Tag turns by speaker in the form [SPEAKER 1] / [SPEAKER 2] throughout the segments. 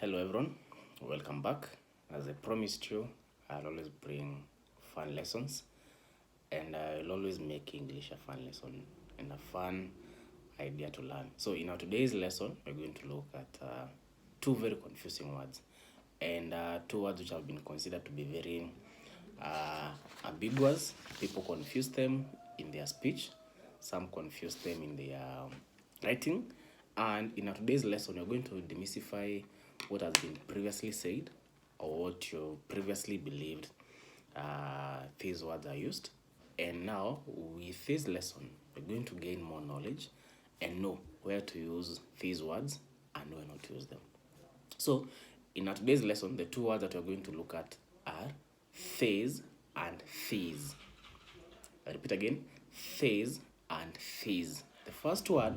[SPEAKER 1] Hello everyone, welcome back. As I promised you, I'll always bring fun lessons and I'll always make English a fun lesson and a fun idea to learn. So in our today's lesson, we're going to look at two very confusing words and two words which have been considered to be very ambiguous. People confuse them in their speech, some confuse them in their writing, and in our today's lesson, we're going to demystify what has been previously said or what you previously believed these words are used. And now, with this lesson, we're going to gain more knowledge and know where to use these words and where not to use them. So, in our today's lesson, the two words that we're going to look at are phase and phase. I repeat again, phase and phase. The first word,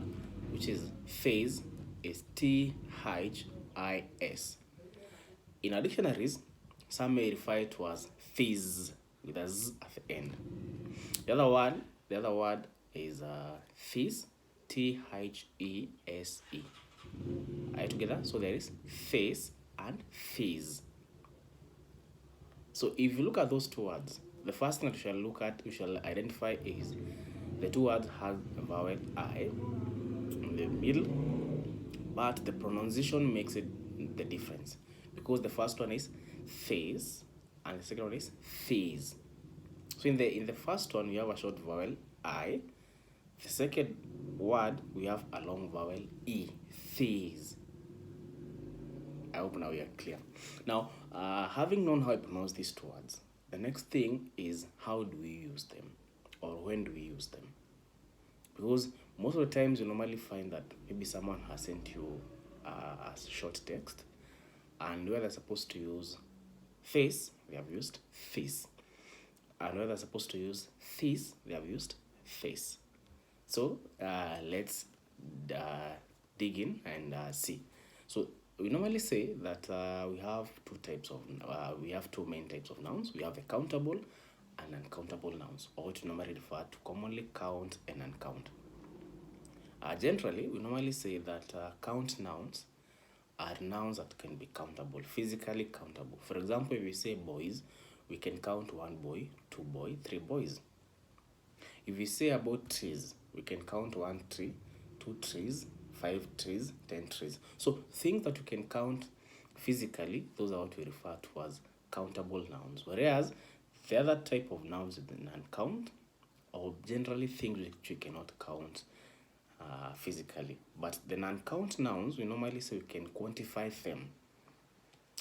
[SPEAKER 1] which is phase, is T-H-I-S. In our dictionaries, some may refer it to as fizz with a Z at the end. The other word is fizz, T-H-E-S-E. Are you together? So there is phase and fizz. So if you look at those two words, the first thing that we shall identify is the two words have a vowel I in the middle, but the pronunciation makes it the difference because the first one is phase and the second one is phase. So in the first one we have a short vowel I. The second word we have a long vowel E, phase. I hope now we are clear. Now, having known how I pronounce these two words, the next thing is how do we use them or when do we use them? Because most of the times you normally find that maybe someone has sent you a short text and where they're supposed to use face, they have used face. And where they're supposed to use this, they have used face. So let's dig in and see. So we normally say that we have two main types of nouns. We have the countable and uncountable nouns, or what we normally refer to commonly count and uncount. Generally, we normally say that count nouns are nouns that can be countable, physically countable. For example, if we say boys, we can count one boy, two boys, three boys. If we say about trees, we can count one tree, two trees, 5 trees, 10 trees. So things that we can count physically, those are what we refer to as countable nouns. Whereas the other type of nouns is the non-count, or generally things which we cannot count physically. But the non-count nouns, we normally say we can quantify them.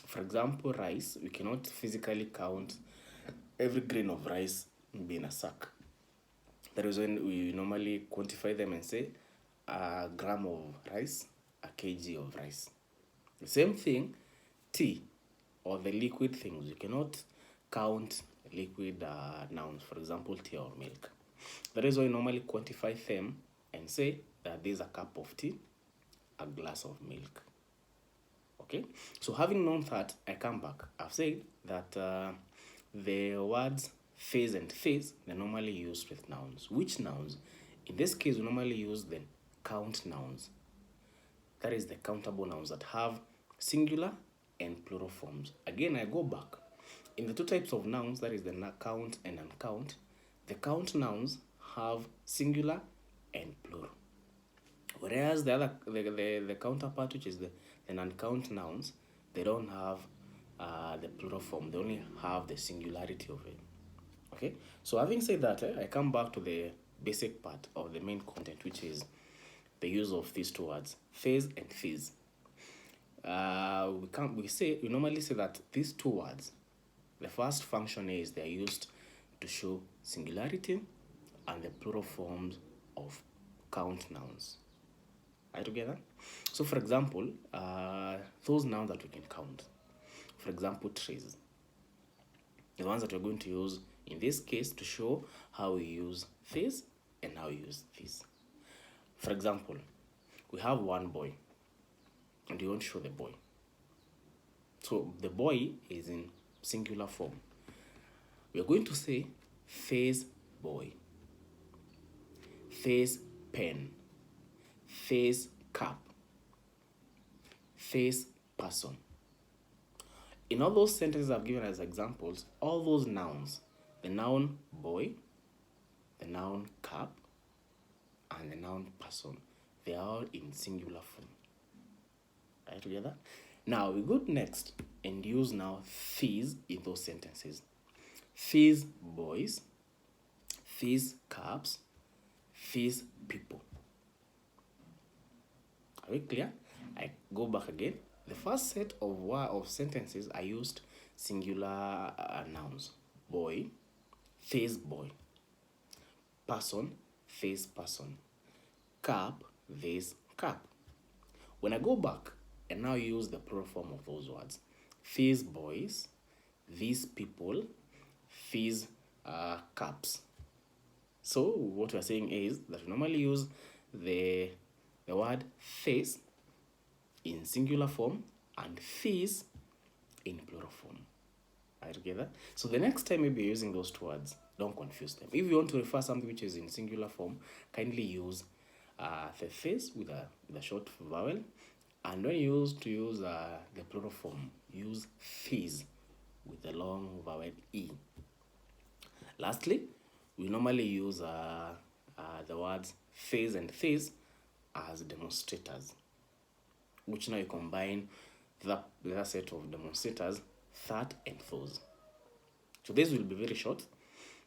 [SPEAKER 1] For example, rice, we cannot physically count every grain of rice being a sack. That is when we normally quantify them and say a gram of rice, a kg of rice. The same thing, tea, or the liquid things. You cannot count liquid nouns, for example, tea or milk. That is why we normally quantify them and say that there's a cup of tea, a glass of milk. Okay, so having known that, I come back. I've said that the words phase and phase, they're normally used with nouns. Which nouns? In this case, we normally use the count nouns. That is the countable nouns that have singular and plural forms. Again, I go back. In the two types of nouns, that is the count and uncount, the count nouns have singular and plural. Whereas the counterpart, which is the non-count nouns, they don't have the plural form. They only have the singularity of it. Okay, so having said that, I come back to the basic part of the main content, which is the use of these two words, phase and phase. We normally say that these two words, the first function is they are used to show singularity and the plural forms of count nouns. Are you together? So for example, those nouns that we can count, for example, trees, the ones that we're going to use in this case to show how we use this and how we use this. For example, we have one boy and you want to show the boy. So the boy is in singular form. We are going to say face boy, face pen, face cup, face person. In all those sentences I've given as examples, all those nouns, the noun boy, the noun cap, and the noun person, they are all in singular form. Are you together? Now we go next and use now these in those sentences. These boys, these caps, these people. Are we clear? I go back again. The first set of sentences I used singular nouns. Boy, this boy. Person, this person. Cap, this cap. When I go back and now use the plural form of those words, these boys, these people, these caps. So what we're saying is that we normally use the word face in singular form and these in plural form. Are you together? So the next time maybe you're using those two words, don't confuse them. If you want to refer something which is in singular form, kindly use the face with a short vowel, and when you use the plural form, use these with the long vowel e. Lastly, we normally use the words these and these as demonstrators, which now you combine the set of demonstrators, that and those. So this will be very short.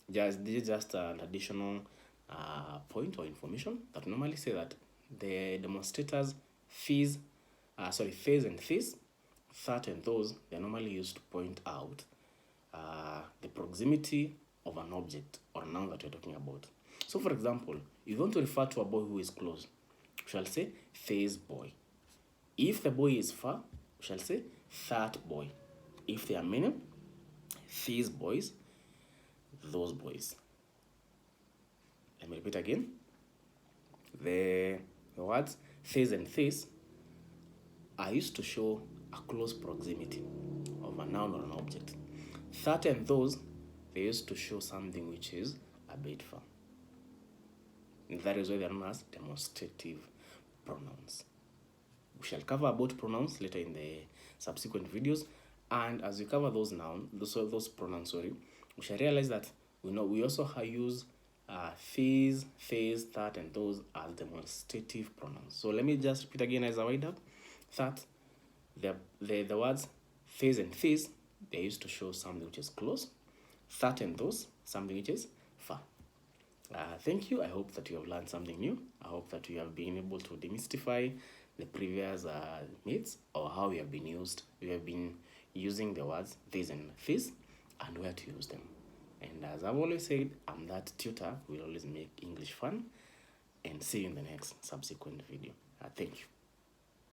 [SPEAKER 1] This is just an additional point or information that normally say that the demonstrators these and these, that and those, they're normally used to point out the proximity of an object or noun that you're talking about. So for example, if you want to refer to a boy who is close, we shall say this boy. If the boy is far, we shall say that boy. If they are many, these boys, those boys. Let me repeat again. The words this and this are used to show a close proximity of a noun or an object. That and those, they used to show something which is a bit far. And that is why they are known as demonstrative pronouns. We shall cover about pronouns later in the subsequent videos, and as we cover those pronouns, we shall realize that we also use these, that, and those as demonstrative pronouns. So let me just repeat again as a wind up that the words these and these, they used to show something which is close. That and those, something which is far. Thank you. I hope that you have learned something new. I hope that you have been able to demystify the previous myths, or how we have been using the words these and these and where to use them. And as I've always said, I'm that tutor who will always make English fun, and see you in the next subsequent video. Thank you.